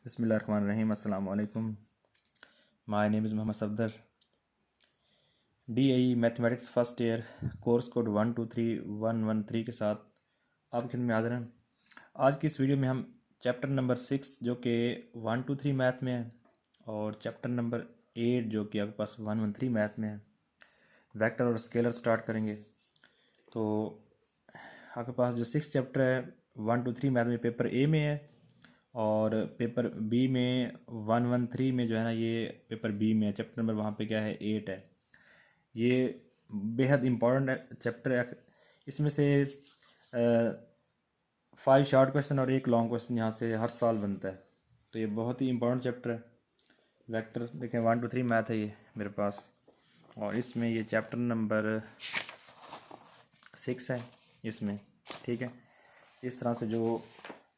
बिस्मिल्लाहिर्रहमानिर्रहीम। अस्सलाम वालेकुम। My name is Mohammad Safdar. DAE mathematics first year course code 123113 के साथ आपकी खिदमत में हाज़िर हैं। आज की इस वीडियो में हम चैप्टर नंबर 6 जो कि 123 मैथ में है और चैप्टर नंबर 8 जो कि आपके पास 113 मैथ में है, वेक्टर और स्केलर स्टार्ट करेंगे। तो आपके पास जो 6 चैप्टर है 123 मैथ में पेपर ए में है और पेपर बी में 113 में जो है ना, ये पेपर बी में है। चैप्टर नंबर वहाँ पे क्या है, 8 है। ये बेहद इम्पोर्टेंट चैप्टर है। इसमें से 5 शॉर्ट क्वेश्चन और 1 लॉन्ग क्वेश्चन यहाँ से हर साल बनता है, तो ये बहुत ही इम्पोर्टेंट चैप्टर है। वेक्टर देखें 123 मैथ है ये मेरे पास, और इसमें ये चैप्टर नंबर 6 है इसमें। ठीक है, इस तरह से जो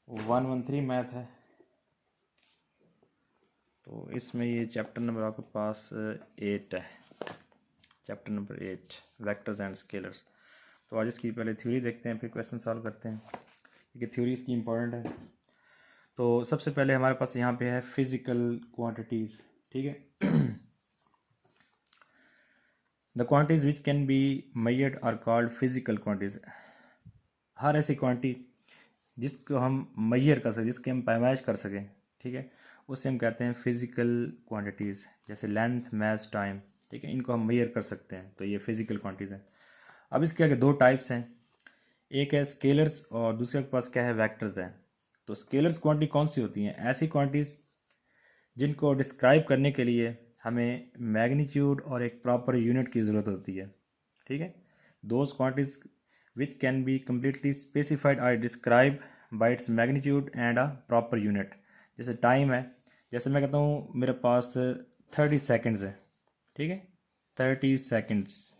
113 मैथ है तो इसमें ये चैप्टर नंबर आपके पास 8 है। Chapter number 8 vectors and scalars. तो आज इसकी पहले थ्योरी देखते हैं, फिर क्वेश्चन सॉल्व करते हैं, क्योंकि थ्योरी इसकी इम्पोर्टेंट है। तो सबसे पहले हमारे पास यहाँ पे है फिजिकल क्वांटिटीज़। ठीक है, the quantities which can be measured are called physical quantities. हर ऐसी क्वांटिटी जिसको हम मेजर कर सकें, जिसकी हम पैमाइश कर सकें, ठीक है, उससे हम कहते हैं फिजिकल क्वांटिटीज़। जैसे लेंथ, मास, टाइम, ठीक है, इनको हम मेजर कर सकते हैं, तो ये फिजिकल क्वांटिटीज़ हैं। अब इसके आगे 2 टाइप्स हैं, एक है स्केलर्स और दूसरे के पास क्या है, वेक्टर्स हैं। तो स्केलर्स क्वांटिटी कौन सी होती हैं? ऐसी क्वांटिटीज़ जिनको डिस्क्राइब करने के लिए हमें मैग्नीट्यूड और एक प्रॉपर यूनिट की ज़रूरत होती है। ठीक है, those quantities which can be completely specified or describe by its magnitude and a proper unit. जैसे टाइम है, जैसे मैं कहता हूँ मेरे पास 30 सेकेंड्स है, ठीक है, 30 सेकेंड्स।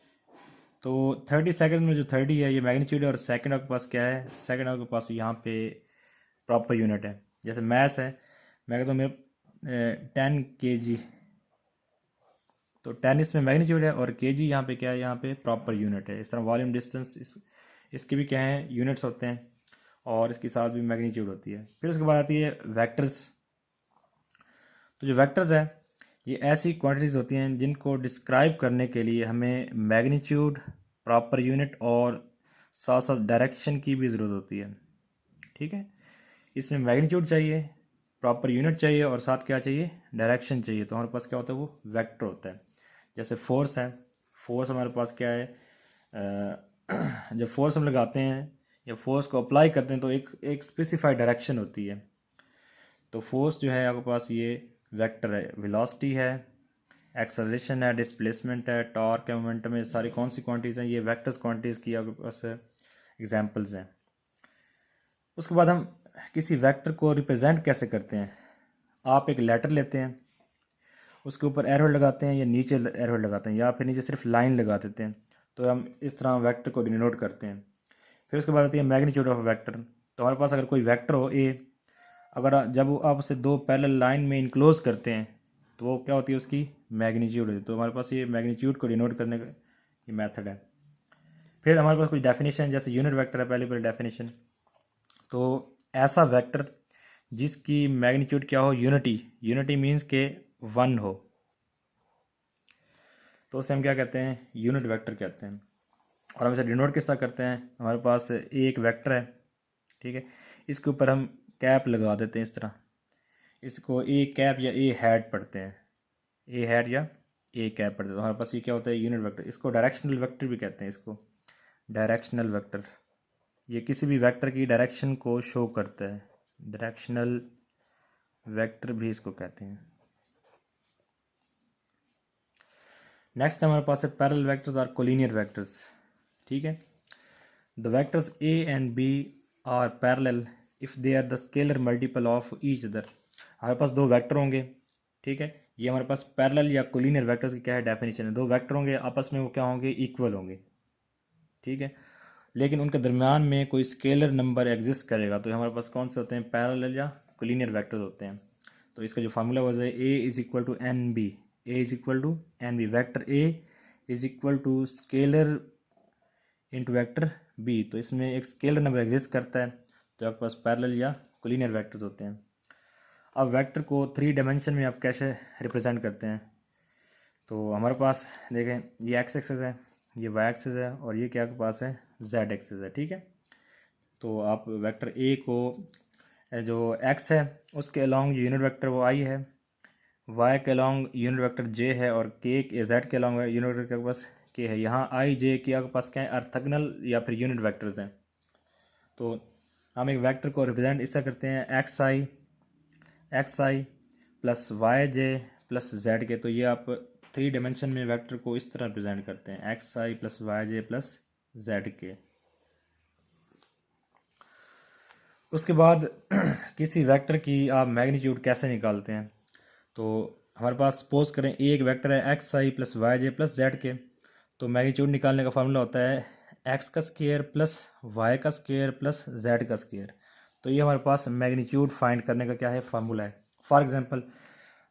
तो 30 सेकेंड में जो 30 है ये मैग्नीट्यूड है, और सेकेंड आपके पास क्या है, सेकेंड आपके पास यहाँ पे प्रॉपर यूनिट है। जैसे मैस है, मैं कहता हूँ मेरे 10 kg, तो 10 इसमें मैग्नीट्यूड है और kg यहाँ पे क्या है, यहाँ पे प्रॉपर यूनिट है। इस तरह वॉल्यूम, डिस्टेंस, इसके भी क्या है, यूनिट्स होते हैं, और इसके साथ भी मैग्नीट्यूड होती है। फिर उसके बाद आती है वेक्टर्स। तो जो वेक्टर्स है ये ऐसी क्वांटिटीज़ होती हैं जिनको डिस्क्राइब करने के लिए हमें मैग्नीट्यूड, प्रॉपर यूनिट और साथ साथ डायरेक्शन की भी ज़रूरत होती है। ठीक है, इसमें मैग्नीट्यूड चाहिए, प्रॉपर यूनिट चाहिए और साथ क्या चाहिए, डायरेक्शन चाहिए। तो हमारे पास क्या होता है, वो वेक्टर होता है। जैसे फोर्स है, फोर्स हमारे पास क्या है, जब फोर्स हम लगाते हैं या फोर्स को अप्लाई करते हैं तो एक स्पेसिफाइड डायरेक्शन होती है। तो फोर्स जो है आपके पास ये वेक्टर है। वेलोसिटी है, एक्सेलरेशन है, डिस्प्लेसमेंट है, टॉर्क है, मोमेंटम है, सारी कौन सी क्वांटिटीज़ हैं, ये वेक्टर्स क्वांटिटीज़ की आपके पास एग्जांपल्स हैं। उसके बाद हम किसी वेक्टर को रिप्रेजेंट कैसे करते हैं। आप एक लेटर लेते हैं, उसके ऊपर एरो लगाते हैं या नीचे एरो लगाते हैं, या फिर नीचे सिर्फ लाइन लगा देते हैं, तो हम इस तरह वेक्टर को डिनोट करते हैं। फिर उसके बाद आती है मैग्नीट्यूड ऑफ वेक्टर। तो हमारे पास अगर कोई वेक्टर हो ए, अगर जब वो आप उसे 2 पैरेलल लाइन में इनक्लोज करते हैं तो वो क्या होती है, उसकी मैग्नीट्यूड होती है। तो हमारे पास ये मैग्नीट्यूड को डिनोट करने का ये मेथड है। फिर हमारे पास कुछ डेफिनेशन, जैसे यूनिट वेक्टर है, पहली डेफिनेशन। तो ऐसा वेक्टर जिसकी मैग्नीट्यूड क्या हो, यूनिटी, यूनिटी मीन्स के 1 हो, तो उसे हम क्या कहते हैं, यूनिट वेक्टर कहते हैं। और हम इसे डिनोट किस तरह करते हैं, हमारे पास एक वेक्टर है, ठीक है, इसके ऊपर हम कैप लगा देते हैं इस तरह, इसको ए कैप या ए हैड पढ़ते हैं, ए हैड या ए कैप पढ़ते हैं। तो हमारे पास ये क्या होता है, यूनिट वेक्टर। इसको डायरेक्शनल वेक्टर भी कहते हैं, इसको डायरेक्शनल वेक्टर। ये किसी भी वेक्टर की डायरेक्शन को शो करता है, डायरेक्शनल वेक्टर भी इसको कहते हैं। नेक्स्ट हमारे पास है पैरेलल वेक्टर्स और कोलिनियर वेक्टर्स। ठीक है, the vectors A and B are parallel if they are the scalar multiple of each other. हमारे पास 2 वेक्टर होंगे, ठीक है, ये हमारे पास पैरेलल या कोलिनियर वेक्टर्स की क्या है, डेफिनेशन है। 2 वेक्टर होंगे, आपस में वो क्या होंगे, इक्वल होंगे, ठीक है, लेकिन उनके दरमियान में कोई स्केलर नंबर एग्जिस्ट करेगा, तो हमारे पास कौन से होते हैं, पैरेलल या कोलिनियर वेक्टर्स होते हैं। तो इसका जो फार्मूला हो जाए, A is equal to N B, A is equal to N B, vector A is equal to scalar into vector B. तो इसमें एक स्केलर नंबर एग्जिस्ट करता है, तो आपके पास पैरेलल या कोलिनियर वेक्टर्स होते हैं। अब वेक्टर को 3 डायमेंशन में आप कैसे रिप्रेजेंट करते हैं? तो हमारे पास देखें, ये एक्स एक्सिस है, ये वाई एक्सिस है, और ये क्या आपके पास है, जेड एक्सिस है, ठीक है। तो आप वेक्टर ए को जो एक्स है उसके अलोंग यूनिट वेक्टर वो आई है, वाई के अलोंग यूनिट वेक्टर जे है, और के जेड के अलोंग यूनिट वेक्टर के पास के है। यहाँ आई जे के आपके पास क्या है, ऑर्थोगोनल या फिर यूनिट वेक्टर्स हैं। तो हम एक वेक्टर को रिप्रेजेंट इस तरह करते हैं, एक्स आई प्लस वाई जे प्लस जेड के। तो ये आप 3 डायमेंशन में वेक्टर को इस तरह रिप्रेजेंट करते हैं, एक्स आई प्लस वाई जे प्लस जेड के। उसके बाद किसी वेक्टर की आप मैग्नीट्यूड कैसे निकालते हैं? तो हमारे पास सपोज करें एक वेक्टर है एक्स आई प्लस वाई जे प्लस जेड के। तो मैग्नीट्यूड निकालने का फार्मूला होता है एक्स का स्क्वायर प्लस वाई का स्क्वायर प्लस जेड का स्क्वायर। तो ये हमारे पास मैग्नीट्यूड फाइंड करने का क्या है, फार्मूला है। फॉर एग्जांपल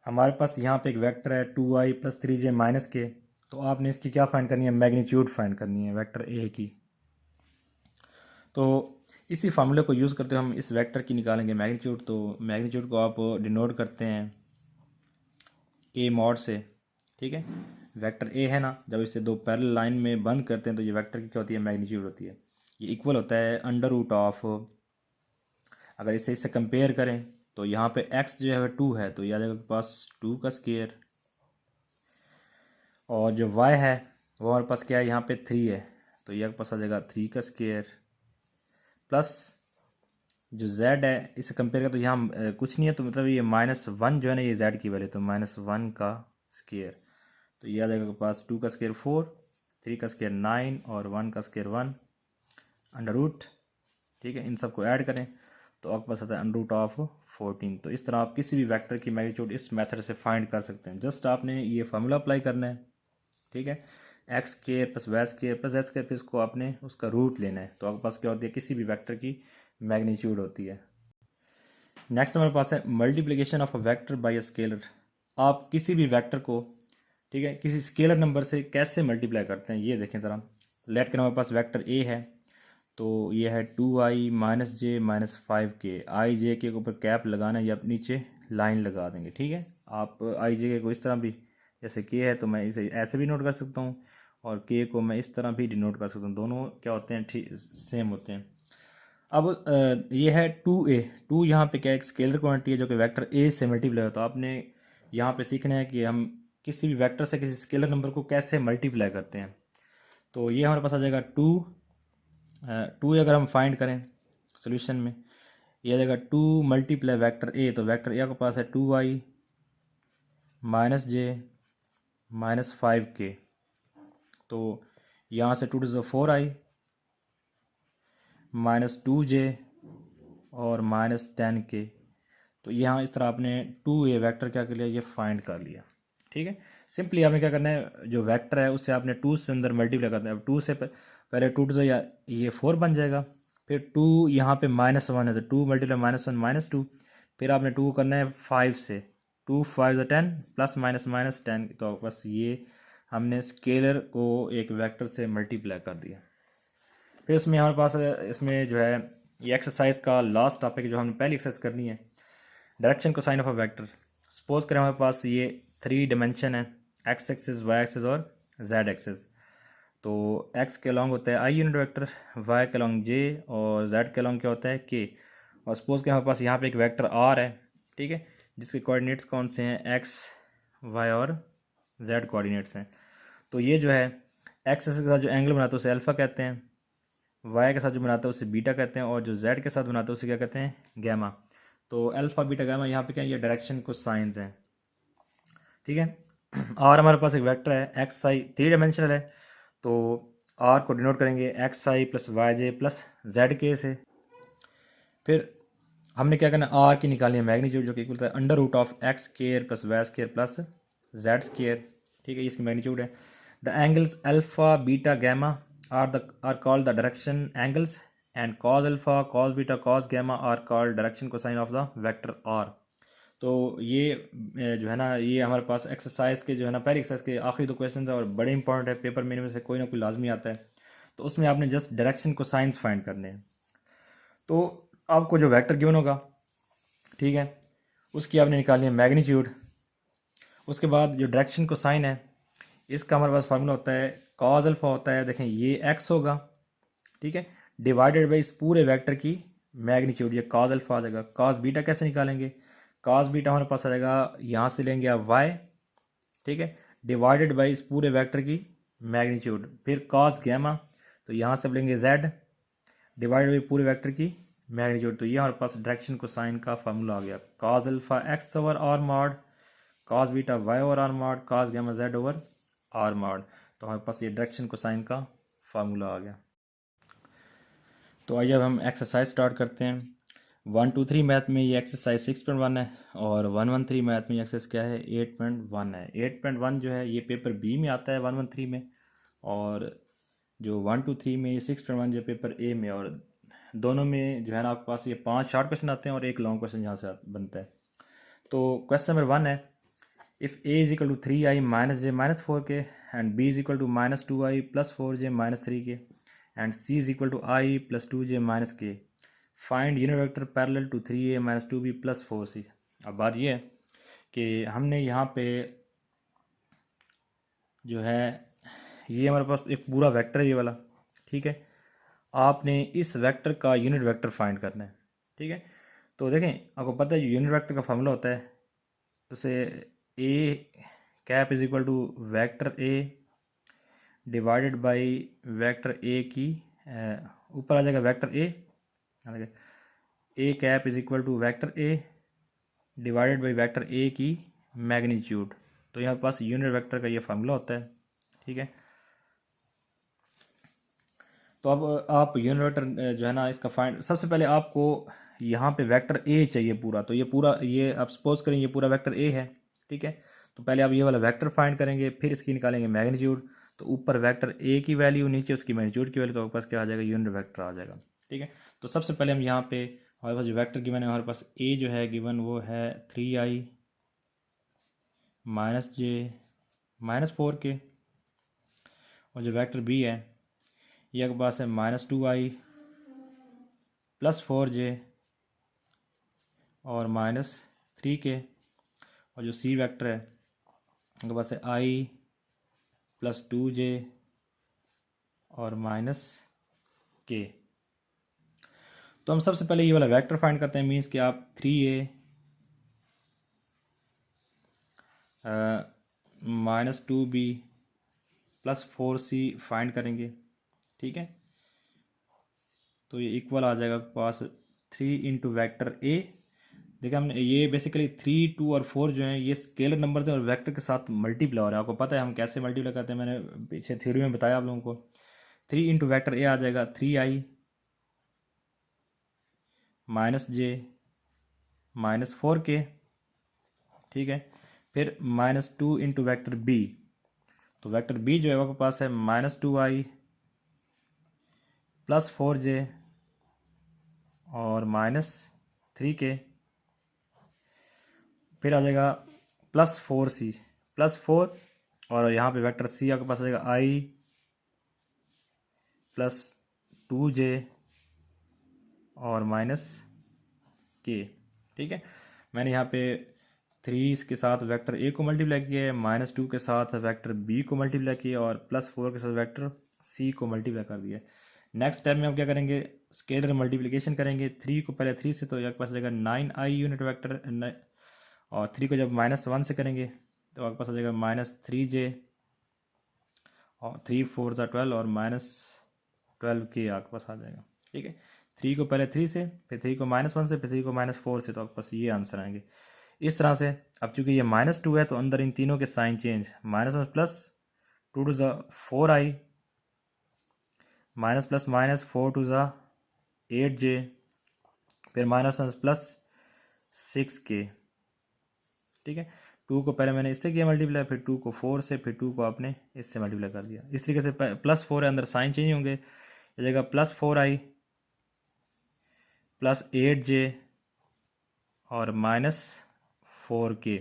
हमारे पास यहाँ पे एक वेक्टर है 2i प्लस 3j माइनस के। तो आपने इसकी क्या फाइंड करनी है, मैग्नीट्यूड फाइंड करनी है वेक्टर ए की। तो इसी फार्मूले को यूज़ करते हुए हम इस वेक्टर की निकालेंगे मैग्नीट्यूड। तो मैग्नीट्यूड को आप डिनोट करते हैं ए मॉड से, ठीक है। वेक्टर ए है ना, जब इसे दो पैरेलल लाइन में बंद करते हैं तो ये वेक्टर की क्या होती है, मैग्नीट्यूड होती है। ये इक्वल होता है अंडर रूट ऑफ, अगर इसे इससे कंपेयर करें तो यहाँ पे x जो है 2 है, तो यह आ जाएगा आपके पास 2 का स्क्वायर, और जो y है वो हमारे पास क्या है, यहाँ पे 3 है, तो यह आपके पास आ जाएगा 3 का स्क्वायर, प्लस जो z है इसे कंपेयर करें तो यहाँ कुछ नहीं है, तो मतलब ये -1 जो है ना, ये z की वैल्यू, तो -1 का स्क्वायर। तो ये आ जाएगा आपके पास 2 का स्क्वायर 4, 3 का स्क्वायर 9 और 1 का स्क्वायर 1 अंडर रूट, ठीक है। इन सबको ऐड करें तो आपके पास आता है अंडर रूट ऑफ 14। तो इस तरह आप किसी भी वेक्टर की मैग्नीट्यूड इस मेथड से फाइंड कर सकते हैं। जस्ट आपने ये फार्मूला अप्लाई करना है, ठीक है, X square plus Y square plus Z square, फिर इसको आपने उसका रूट लेना है, तो आपके पास क्या होती है, किसी भी वेक्टर की मैग्नीट्यूड होती है। नेक्स्ट हमारे पास है multiplication of a vector by a scalar. आप किसी भी वेक्टर को, ठीक है, किसी स्केलर नंबर से कैसे मल्टीप्लाई करते हैं, ये देखें ज़रा। लेट कर हमारे पास वेक्टर ए है, तो ये है 2i minus J minus 5k। आई जे के ऊपर कैप लगाना है या नीचे लाइन लगा देंगे, ठीक है। आप आई जे के को इस तरह भी, जैसे के है तो मैं इसे ऐसे भी नोट कर सकता हूँ, और के को मैं इस तरह भी डिनोट कर सकता हूँ, दोनों क्या होते हैं, ठीक सेम होते हैं। अब ये है 2a, 2 यहाँ पे क्या एक स्केलर क्वांटिटी है जो कि वेक्टर ए से मल्टीप्लाई होता है। तो आपने यहाँ पे सीखना है कि हम किसी भी वेक्टर से किसी स्केलर नंबर को कैसे मल्टीप्लाई करते हैं। तो ये हमारे पास आ जाएगा 2 अगर हम फाइंड करें सोल्यूशन में, ये आ जाएगा 2 मल्टीप्लाई वेक्टर ए। तो वेक्टर ए के पास है 2i minus J minus 5k। तो यहाँ से 2 टू ज़ 4i माइनस 2j और माइनस 10k। तो यहाँ इस तरह आपने 2a वेक्टर क्या कर लिया, ये फाइंड कर लिया, ठीक है। सिंपली आपने क्या करना है, जो वेक्टर है उससे आपने 2 से अंदर मल्टीप्लाई करना है। अब 2 से पहले 2 टू या ये 4 बन जाएगा, फिर 2 यहाँ पे -1 है, तो 2 मल्टीप्लाई -1 -2, फिर आपने 2 करना है 5 से, 2 5 10 प्लस माइनस माइनस 10। तो बस ये हमने स्केलर को एक वेक्टर से मल्टीप्लाई कर दिया। फिर इसमें हमारे पास इसमें जो है ये एक्सरसाइज का लास्ट टॉपिक जो हमने पहली एक्सरसाइज करनी है, direction cosine of a vector. Suppose करें हमारे पास ये 3 डायमेंशन है, एक्स एक्सिस वाई एक्सिस और जेड एक्सिस। तो एक्स के अलॉन्ग होता है आई यूनिट वेक्टर, वाई के अलॉन्ग जे और जेड के अलॉन्ग क्या होता है के। और सपोज कि हमारे पास यहाँ पे एक वेक्टर आर है, ठीक है, जिसके कोऑर्डिनेट्स कौन से हैं, एक्स वाई और जेड कोऑर्डिनेट्स हैं। तो ये जो है एक्स के साथ जो एंगल बनाता है उसे अल्फ़ा कहते हैं, वाई के साथ जो बनाता है उसे बीटा कहते हैं, और जो जेड के साथ बनाता है उसे क्या कहते हैं, गैमा। तो अल्फ़ा बीटा गैमा यहाँ पे क्या है, ये डायरेक्शन को साइंस हैं, ठीक है। और हमारे पास एक वेक्टर है एक्स आई 3 डायमेंशनल है, तो आर को डिनोट करेंगे एक्स आई प्लस वाई जे प्लस जेड के से। फिर हमने क्या करना है, आर की निकालनी है मैग्नीट्यूड, जो कि इक्वल है under root of X square plus Y square plus Z square, ठीक है, इसकी मैग्नीट्यूड है। The angles alpha beta gamma are called the direction angles, and cos alpha cos beta cos gamma are called direction cosine of the vector R. तो ये जो है ना, ये हमारे पास एक्सरसाइज के जो है ना, पहली एक्सरसाइज के आखिरी 2 क्वेश्चन है और बड़े इंपॉर्टेंट है, पेपर में इनमें से कोई ना कोई लाजमी आता है। तो उसमें आपने जस्ट डायरेक्शन को साइंस फाइंड करने हैं। तो आपको जो वेक्टर गिवन होगा, ठीक है, उसकी आपने निकालनी है मैग्नीट्यूड। उसके बाद जो डायरेक्शन को साइन है, इसका हमारे पास फार्मूला होता है कॉस अल्फा होता है, देखें ये एक्स होगा, ठीक है, डिवाइडेड बाई इस पूरे वेक्टर की मैग्नीट्यूड, ये कॉस अल्फा आ जाएगा। कॉस बीटा कैसे निकालेंगे, कॉस बीटा हमारे पास आ जाएगा, यहाँ से लेंगे आप वाई, ठीक है, डिवाइडेड बाई इस पूरे वेक्टर की मैग्नीट्यूड, फिर कॉस गैमा, तो यहाँ से लेंगे जेड डिवाइडेड बाई पूरे वेक्टर की मैग्नीट्यूड। तो ये हमारे पास डायरेक्शन को साइन का फार्मूला आ गया, cos alpha X over R mod, cos beta Y over R mod, cos gamma Z over R mod. तो हमारे पास ये डायरेक्शन को साइन का फार्मूला आ गया। तो आइए अब हम एक्सरसाइज स्टार्ट करते हैं। 1-2-3 मैथ में ये एक्सरसाइज 6.1 है और 1-1-3 मैथ में ये एक्सरसाइज क्या है, 8.1 है। 8.1 जो है ये पेपर बी में आता है 1-1-3 में, और जो 1-2-3 में ये 6.1 जो पेपर ए में, और दोनों में जो है ना आपके पास ये 5 शॉर्ट क्वेश्चन आते हैं और एक लॉन्ग क्वेश्चन यहाँ से बनता है। तो क्वेश्चन नंबर 1 है, if A is equal to 3i minus J minus 4k and B is equal to minus 2i plus 4j minus 3k and C is equal to i plus 2j minus k, find unit vector parallel to 3a minus 2b plus 4c। अब बात ये है कि हमने यहाँ पे जो है ये हमारे पास एक पूरा वेक्टर है ये वाला, ठीक है, आपने इस वेक्टर का यूनिट वेक्टर फाइंड करना है, ठीक है। तो देखें आपको पता है यूनिट वेक्टर का फार्मूला होता है, उसे A cap is equal to vector A divided by vector A की ऊपर आ जाएगा vector A cap is equal to vector A divided by vector A की मैग्नीट्यूड। तो यहाँ पास यूनिट वेक्टर का ये फार्मूला होता है, ठीक है। तो अब आप यूनिट वेक्टर जो है ना इसका फाइंड, सबसे पहले आपको यहाँ पे वेक्टर ए चाहिए पूरा, तो ये पूरा, ये आप सपोज करें ये पूरा वेक्टर ए है, ठीक है। तो पहले आप ये वाला वेक्टर फाइंड करेंगे, फिर इसकी निकालेंगे मैग्नीट्यूड। तो ऊपर वेक्टर ए की वैल्यू, नीचे उसकी मैग्नीट्यूड की वैल्यू, तो आपके पास क्या आ जाएगा, यूनिट वेक्टर आ जाएगा, ठीक है। तो सबसे पहले हम यहाँ पे हमारे पास जो वेक्टर गिवन है, हमारे पास ए जो है गिवन वो है 3i minus J minus 4k, और जो वेक्टर बी है ये आपके पास है माइनस 2i प्लस 4j और माइनस 3k, और जो सी वेक्टर है उनके पास है i प्लस 2j और माइनस k। तो हम सबसे पहले ये वाला वेक्टर फाइंड करते हैं, मीन्स कि आप 3a minus 2b plus 4c find करेंगे, ठीक है। तो ये इक्वल आ जाएगा पास 3 इंटू वैक्टर ए। देखिए हमने ये बेसिकली 3, 2 और 4 जो हैं ये स्केलर नंबर्स हैं और वेक्टर के साथ मल्टीप्लाई हो रहा है। आपको पता है हम कैसे मल्टीप्लाई करते हैं, मैंने पीछे थ्योरी में बताया आप लोगों को। 3 इंटू वैक्टर ए आ जाएगा 3i minus J minus 4k, ठीक है। फिर माइनस 2 इंटू वैक्टर बी, तो वेक्टर बी जो है आपके पास है माइनस 2i प्लस 4j और माइनस 3k। फिर आ जाएगा प्लस 4c प्लस 4, और यहाँ पे वेक्टर सी आपके पास आ जाएगा i प्लस 2j और माइनस k, ठीक है। मैंने यहाँ पे 3 के साथ वेक्टर ए को मल्टीप्लाई किया है, माइनस 2 के साथ वेक्टर बी को मल्टीप्लाई किया और प्लस 4 के साथ वेक्टर सी को मल्टीप्लाई कर दिया। नेक्स्ट स्टेप में हम क्या करेंगे, स्केलर मल्टीप्लिकेशन करेंगे। 3 को पहले 3 से, तो आपके पास आ जाएगा 9i यूनिट वेक्टर, और 3 को जब -1 से करेंगे तो आपके पास आ जाएगा माइनस 3j और 3 4 12 और माइनस 12k आपके पास आ जाएगा, ठीक है। 3 को पहले 3 से, फिर 3 को -1 से, फिर 3 को -4 से, तो आपके पास ये आंसर आएंगे इस तरह से। अब चूंकि ये -2 है तो अंदर इन तीनों के साइन चेंज, -1 प्लस 2 टू ज़ा 4i minus plus minus 4 to ज़ा 8j, फिर -1 प्लस 6k, ठीक है। 2 को पहले मैंने इससे किया मल्टीप्लाई, फिर 2 को 4 से, फिर 2 को आपने इससे मल्टीप्लाई कर दिया। इस तरीके से प्लस 4 है, अंदर साइन चेंज होंगे, ये जगह प्लस 4i प्लस 8j और माइनस 4k,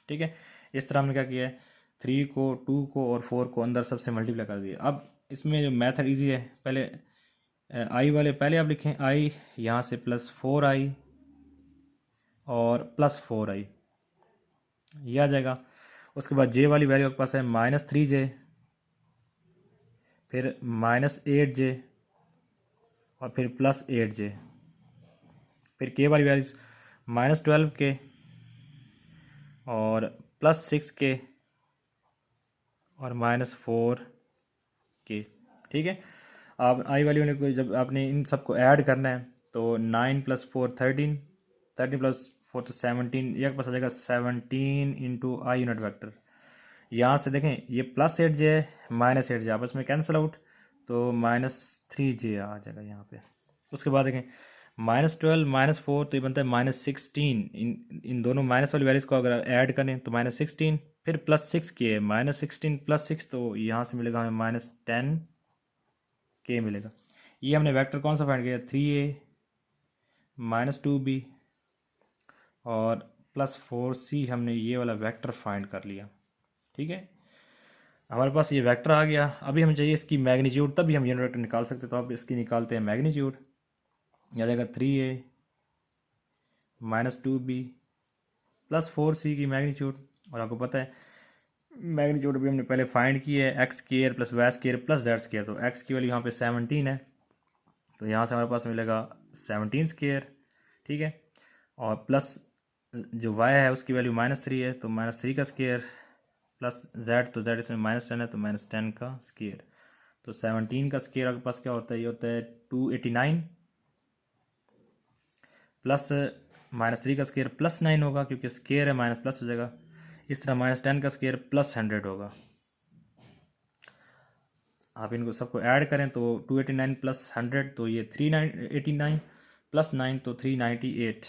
ठीक है। इस तरह हमने क्या किया है, 3 को, 2 को और 4 को अंदर सबसे मल्टीप्लाई कर दिया। अब इसमें जो मेथड इजी है, पहले आई वाले पहले आप लिखें, आई यहाँ से प्लस 4i और +4i, ये आ जाएगा। उसके बाद जे वाली वैल्यू आपके पास है -3j, फिर -8j और फिर +8j, फिर के वाली वैल्यू -12k और +6k और -4k। ठीक है। अब आई वाली को जब आपने इन सबको ऐड करना है तो 9 + 4 13, 13 + 4 तो 17, यह पास आ जाएगा 17 इंटू आई यूनिट वैक्टर। यहाँ से देखें ये +8j -8j आपस में कैंसिल आउट, तो -3j आ जाएगा यहाँ पे। उसके बाद देखें -12 -4 तो ये बनता है -16, इन दोनों माइनस वाली वैल्यूज़ को अगर ऐड करें तो -16, फिर +6k, -16 +6 तो यहाँ से मिलेगा हमें -10k मिलेगा। ये हमने वेक्टर कौन सा फाइंड किया, 3a -2b और +4c, हमने ये वाला वेक्टर फाइंड कर लिया। ठीक है, हमारे पास ये वेक्टर आ गया। अभी हमें चाहिए इसकी मैग्नीट्यूड, तब भी हम यूनिट वेक्टर निकाल सकते हैं। तो अब इसकी निकालते हैं मैग्नीट्यूड, आ जाएगा 3a -2b +4c की मैग्नीट्यूड। और आपको पता है मैग्नीट्यूड भी हमने पहले फाइंड की है, x square + y square + z square. तो x की वैल्यू यहाँ पे 17 है, तो यहाँ से हमारे पास मिलेगा 17 स्क्वायर। ठीक है, और प्लस जो y है उसकी वैल्यू -3 है, तो -3 का स्क्वायर प्लस z, तो z इसमें -10 है तो -10 का स्क्वायर। तो 17 का स्क्वायर आपके पास क्या होता है, ये होता है 289 प्लस -3 का स्क्वायर +9 होगा, क्योंकि स्क्वायर है माइनस प्लस हो जाएगा। इस तरह -10 का स्क्वायर +100 होगा। आप इनको सबको ऐड करें तो 289 + 100 तो ये 389 + 9 तो 398,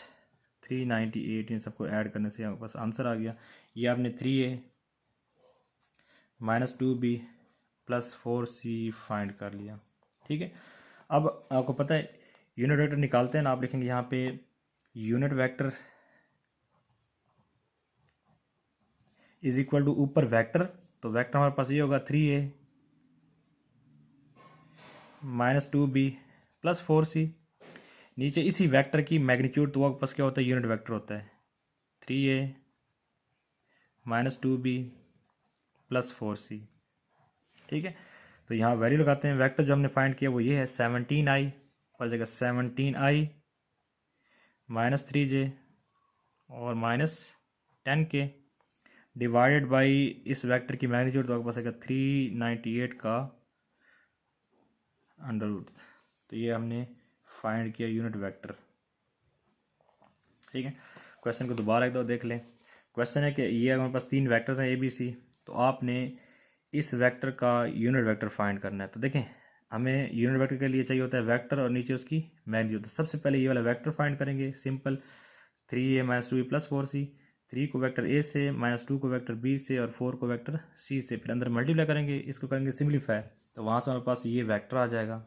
398। इन सबको ऐड करने से आपके पास आंसर आ गया। ये आपने 3a -2b +4c फाइंड कर लिया। ठीक है, अब आपको पता है यूनिट वेक्टर निकालते हैं ना, आप लिखेंगे यहाँ पे unit vector is equal to ऊपर वेक्टर, तो वेक्टर हमारे पास ये होगा 3a -2b +4c। नीचे इसी वेक्टर की मैग्नीट्यूड, तो आपके पास क्या होता है, यूनिट वेक्टर होता है 3a -2b +4c। ठीक है, तो यहाँ वैल्यू लगाते हैं। वेक्टर जो हमने फाइंड किया वो ये है 17i, और जगह 17i -3j और -10k डिवाइडेड बाई इस वेक्टर की मैग्नीट्यूड, तो आपके पास आएगा 398 का √। तो ये हमने फाइंड किया यूनिट वेक्टर। ठीक है, क्वेश्चन को दोबारा एक दो देख लें। क्वेश्चन है कि ये हमारे पास 3 वेक्टर्स हैं ABC, तो आपने इस वेक्टर का यूनिट वेक्टर फाइंड करना है। तो देखें हमें यूनिट वेक्टर के लिए चाहिए होता है वेक्टर और नीचे उसकी मैग्नीट्यूड। तो सबसे पहले ये वाला वेक्टर फाइंड करेंगे, सिंपल 3a -2b +4c। 3 को वेक्टर a से, -2 को वेक्टर b से और 4 को वेक्टर c से, फिर अंदर मल्टीप्लाई करेंगे, इसको करेंगे सिम्प्लीफाई, तो वहाँ से हमारे पास ये वेक्टर आ जाएगा।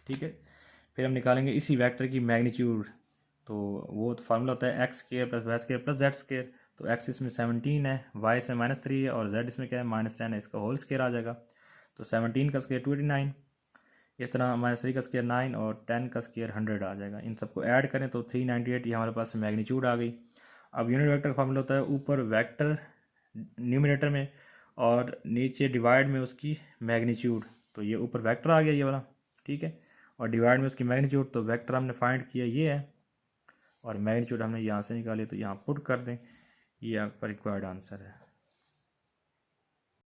ठीक है, फिर हम निकालेंगे इसी वेक्टर की मैग्नीट्यूड, तो वो तो फार्मूला होता है x² + y² + z²। तो x इसमें 17 है, y इसमें -3 है और z इसमें क्या है -10 है, इसका होल स्क्वायर आ जाएगा। तो 17 का स्क्वायर 289, इस तरह -3 का स्क्वायर 9 और 10 का स्क्वायर 100 आ जाएगा। इन सबको ऐड करें तो 398, ये हमारे पास मैग्नीट्यूड आ गई। अब यूनिट वेक्टर का फार्मूला होता है ऊपर वेक्टर न्यूमरेटर में और नीचे डिवाइड में उसकी मैग्नीट्यूड, तो ये ऊपर वेक्टर आ गया ये वाला। ठीक है, और डिवाइड में उसकी मैग्नीट्यूड, तो वेक्टर हमने फाइंड किया ये है और मैग्नीट्यूड हमने यहाँ से निकाली, तो यहाँ पुट कर दें, ये आपका रिक्वायर्ड आंसर है।